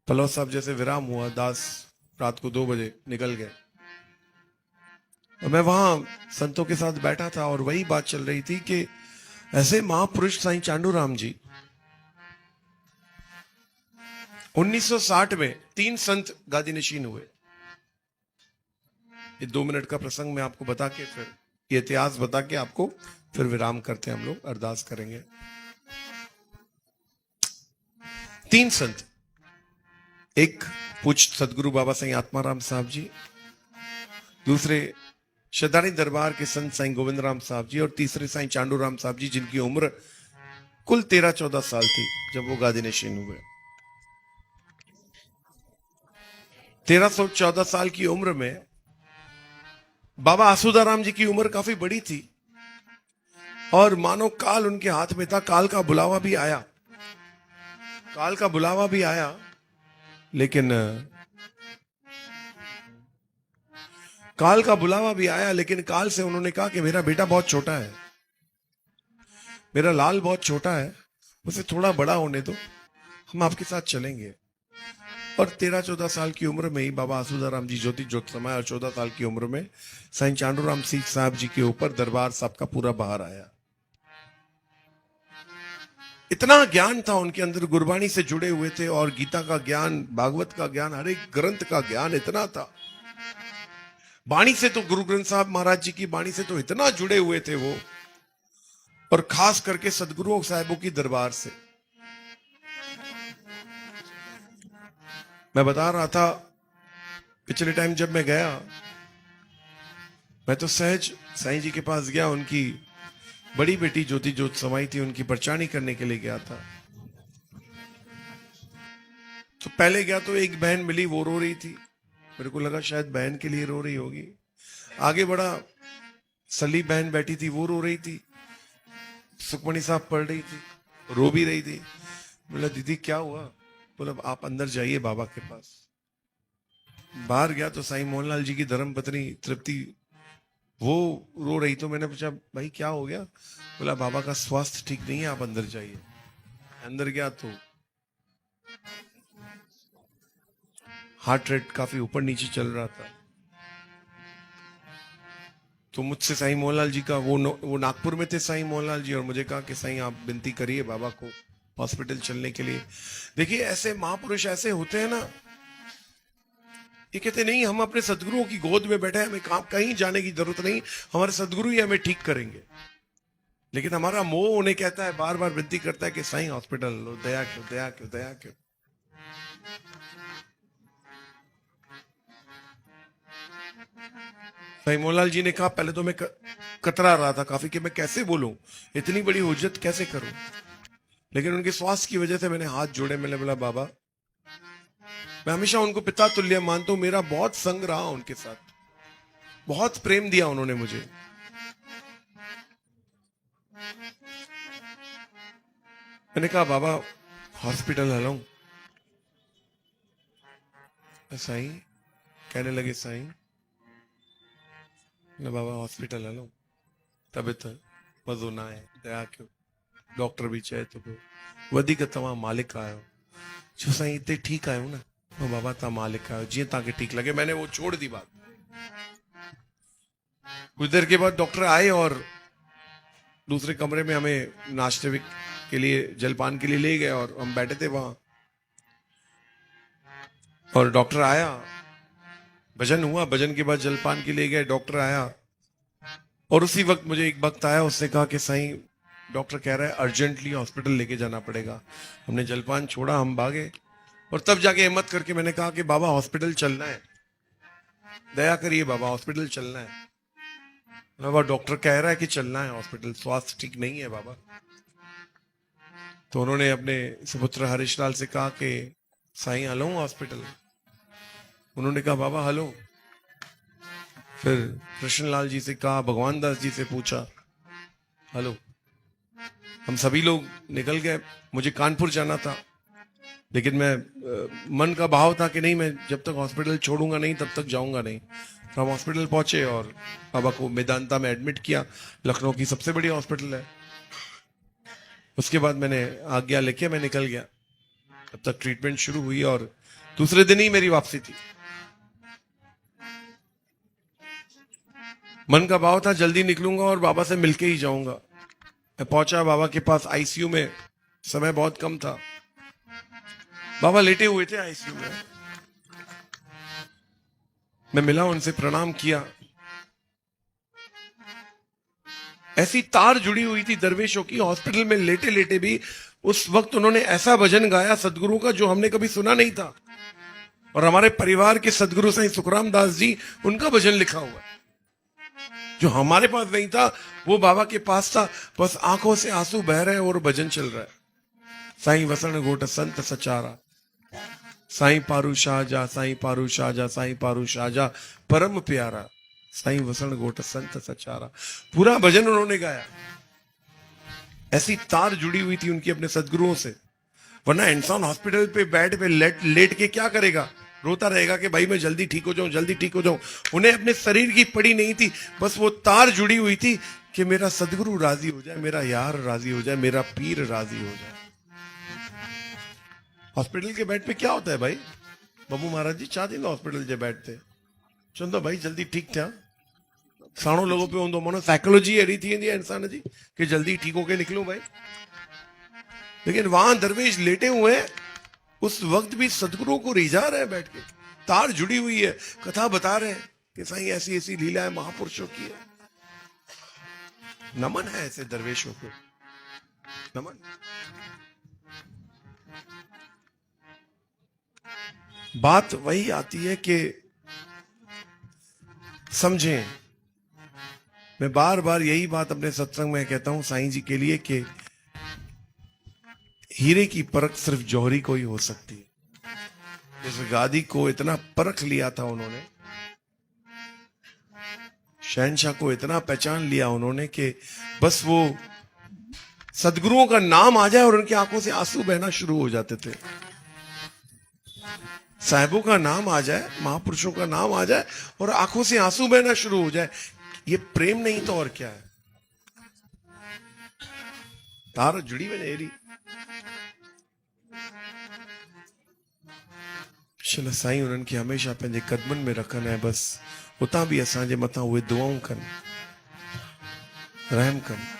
पलव साहब जैसे विराम हुआ, दास रात को 2 बजे निकल गए और मैं वहां संतों के साथ बैठा था और वही बात चल रही थी कि ऐसे महापुरुष साईं चांडूराम जी 1960 में 3 संत गादी नशीन हुए। ये 2 मिनट का प्रसंग मैं आपको बता के फिर ये इतिहास बता के आपको फिर विराम करते हैं, हम लोग अरदास करेंगे। 3 संत, एक पूज्य सदगुरु बाबा साईं आत्माराम साहब जी, दूसरे शदानी दरबार के संत साईं गोविंद राम साहब जी और तीसरे साईं चांडूराम साहब जी, जिनकी उम्र कुल 13-14 साल थी जब वो गादी नशीन हुए। 1314 साल की उम्र में बाबा आसुदाराम जी की उम्र काफी बड़ी थी और मानो काल उनके हाथ में था। काल का बुलावा भी आया, काल का बुलावा भी आया, लेकिन काल का बुलावा भी आया लेकिन काल से उन्होंने कहा कि मेरा बेटा बहुत छोटा है, मेरा लाल बहुत छोटा है, उसे थोड़ा बड़ा होने दो, हम आपके साथ चलेंगे। और 13-14 साल की उम्र में ही बाबा आसुदाराम जी ज्योति ज्योत समाये और 14 साल की उम्र में साईं चांडूराम सिंह साहब जी के ऊपर दरबार साहब का पूरा बहार आया। इतना ज्ञान था उनके अंदर, गुरबाणी से जुड़े हुए थे और गीता का ज्ञान, भागवत का ज्ञान, हर एक ग्रंथ का ज्ञान इतना था। बाणी से तो गुरु ग्रंथ साहब महाराज जी की बाणी से तो इतना जुड़े हुए थे वो, और खास करके सदगुरुओं साहिबों की दरबार से। मैं बता रहा था पिछले टाइम जब मैं गया, मैं तो सहज साईं जी के पास गया, उनकी बड़ी बेटी ज्योति ज्योत समाई थी, उनकी परचानी करने के लिए गया था। तो पहले गया तो एक बहन मिली, वो रो रही थी, मेरे को लगा शायद बहन के लिए रो रही होगी। आगे बढ़ा, सली बहन बैठी थी, वो रो रही थी, सुखमणि साहब पढ़ रही थी, रो भी रही थी। बोला दीदी क्या हुआ? बोला आप अंदर जाइए बाबा के पास। बाहर गया तो साईं मोहनलाल जी की धर्मपत्नी तृप्ति वो रो रही, तो मैंने पूछा भाई क्या हो गया? बोला बाबा का स्वास्थ्य ठीक नहीं है, आप अंदर जाइए। अंदर गया तो हार्ट रेट काफी ऊपर नीचे चल रहा था। तो मुझसे साईं मोहनलाल जी का वो नागपुर में थे साईं मोहनलाल जी, और मुझे कहा कि साईं आप विनती करिए बाबा को हॉस्पिटल चलने के लिए। देखिए ऐसे महापुरुष ऐसे होते हैं ना, ये कहते नहीं हम अपने सदगुरुओं की गोद में बैठे, हमें कहीं जाने की जरूरत नहीं, हमारे सदगुरु ही हमें ठीक करेंगे। लेकिन हमारा मोह उन्हें कहता है, बार बार विनती करता है कि साईं हॉस्पिटल लो, दया क्यों दया क्यों दया क्यों। साईं मोहनलाल जी ने कहा पहले तो मैं कतरा रहा था काफी कि मैं कैसे बोलूं, इतनी बड़ी हुज्जत कैसे करूं, लेकिन उनके स्वास्थ्य की वजह से मैंने हाथ जोड़े। मैंने बोला बाबा, मैं हमेशा उनको पिता तुल्य मानता हूं, मेरा बहुत संग रहा उनके साथ, बहुत प्रेम दिया उन्होंने मुझे। मैंने कहा बाबा हॉस्पिटल हलाऊं? साईं कहने लगे साईं, बाबा हॉस्पिटल हलाऊं? तबियत मज़ो ना है, दया क्यों, डॉक्टर भी चए तो वधीक तव्हां मालिक आयो। जो साईं इतने ठीक आयो ना, वो बाबा ता मालिक आयो, जीअं तव्हांखे ठीक लगे। मैंने वो छोड़ दी बात। कुछ देर के बाद डॉक्टर आए और दूसरे कमरे में हमें नाश्ते के लिए, जलपान के लिए ले गए, और हम बैठे थे वहां, और डॉक्टर आया, भजन हुआ, भजन के बाद जलपान के लिए गए, डॉक्टर आया, और उसी वक्त मुझे एक वक्त आया, उसने कहा कि साईं डॉक्टर कह रहा है अर्जेंटली हॉस्पिटल लेके जाना पड़ेगा। हमने जलपान छोड़ा, हम भागे, और तब जाके हिम्मत करके मैंने कहा कि बाबा हॉस्पिटल चलना है, दया करिए बाबा हॉस्पिटल चलना है। बाबा डॉक्टर कह रहा है कि चलना है हॉस्पिटल, स्वास्थ्य ठीक नहीं है बाबा। तो उन्होंने अपने सुपुत्र हरीश लाल से कहा कि साईं हलो हॉस्पिटल। उन्होंने कहा बाबा हलो। फिर कृष्णलाल जी से कहा, भगवान दास जी से पूछा, हलो। हम सभी लोग निकल गए। मुझे कानपुर जाना था, लेकिन मैं मन का भाव था कि नहीं, मैं जब तक हॉस्पिटल छोड़ूंगा नहीं तब तक जाऊंगा नहीं। तो हम हॉस्पिटल पहुंचे और बाबा को मेदांता में एडमिट किया, लखनऊ की सबसे बड़ी हॉस्पिटल है। उसके बाद मैंने आज्ञा लेके मैं निकल गया। तब तक ट्रीटमेंट शुरू हुई और दूसरे दिन ही मेरी वापसी थी। मन का भाव था जल्दी निकलूंगा और बाबा से मिलके ही जाऊंगा। मैं पहुंचा बाबा के पास आईसीयू में, समय बहुत कम था। बाबा लेटे हुए थे आईसीयू में। मैं मिला, उनसे प्रणाम किया। ऐसी तार जुड़ी हुई थी दरवेशों की, हॉस्पिटल में लेटे लेटे भी उस वक्त उन्होंने ऐसा भजन गाया सदगुरु का जो हमने कभी सुना नहीं था। और हमारे परिवार के सदगुरु साईं सुखराम दास जी, उनका भजन लिखा हुआ है जो हमारे पास नहीं था, वो बाबा के पास था। बस आंखों से आंसू बह रहे हैं और भजन चल रहा है। साईं वसण गोट संत सचारा, साईं पारू शाहजा, साईं पारू शाहजा, साईं पारू शाहजा परम प्यारा, साईं वसण गोट संत सचारा। पूरा भजन उन्होंने गाया। ऐसी तार जुड़ी हुई थी उनकी अपने सदगुरुओं से। वरना इंसान हॉस्पिटल पे बेड पे लेट के क्या करेगा? रोता रहेगा कि भाई मैं जल्दी ठीक हो जाऊं, जल्दी ठीक हो जाऊं। उन्हें अपने शरीर की पड़ी नहीं थी, बस वो तार जुड़ी हुई थी कि मेरा सदगुरु राजी हो जाए, मेरा यार राजी हो जाए, मेरा पीर राजी हो जाए। हॉस्पिटल के बेड पे क्या होता है भाई? बाबू महाराज जी चाह दिन हॉस्पिटल जे बेड ते चवंदो भाई जल्दी ठीक थिया। साणो लोगों पे हूंदो, मानो साइकोलॉजी अहिड़ी थी वेंदी आहे इंसान जी कि जल्दी ठीक होके निकलूं भाई। लेकिन वहां दरवेश लेटे हुए हैं, उस वक्त भी सदगुरुओं को रिझा रहे हैं बैठ के। तार जुड़ी हुई है, कथा बता रहे हैं कि साईं ऐसी ऐसी लीला है महापुरुषों की है। नमन है ऐसे दरवेशों को, नमन। बात वही आती है कि समझें। मैं बार बार यही बात अपने सत्संग में कहता हूं साईं जी के लिए कि हीरे की परख सिर्फ जौहरी को ही हो सकती है। इस गादी को इतना परख लिया था उन्होंने, शहंशाह को इतना पहचान लिया उन्होंने कि बस वो सदगुरुओं का नाम आ जाए और उनकी आंखों से आंसू बहना शुरू हो जाते थे। साहिबों का नाम आ जाए, महापुरुषों का नाम आ जाए और आंखों से आंसू बहना शुरू हो जाए। ये प्रेम नहीं तो और क्या है? तार जुड़ी में नेरी। शिल साईं उन्हनि खे हमेशा पंहिंजे कदमनि में रखनि ऐं बसि उतां बि असांजे मथां उहे दुआऊं कनि, रहम कनि।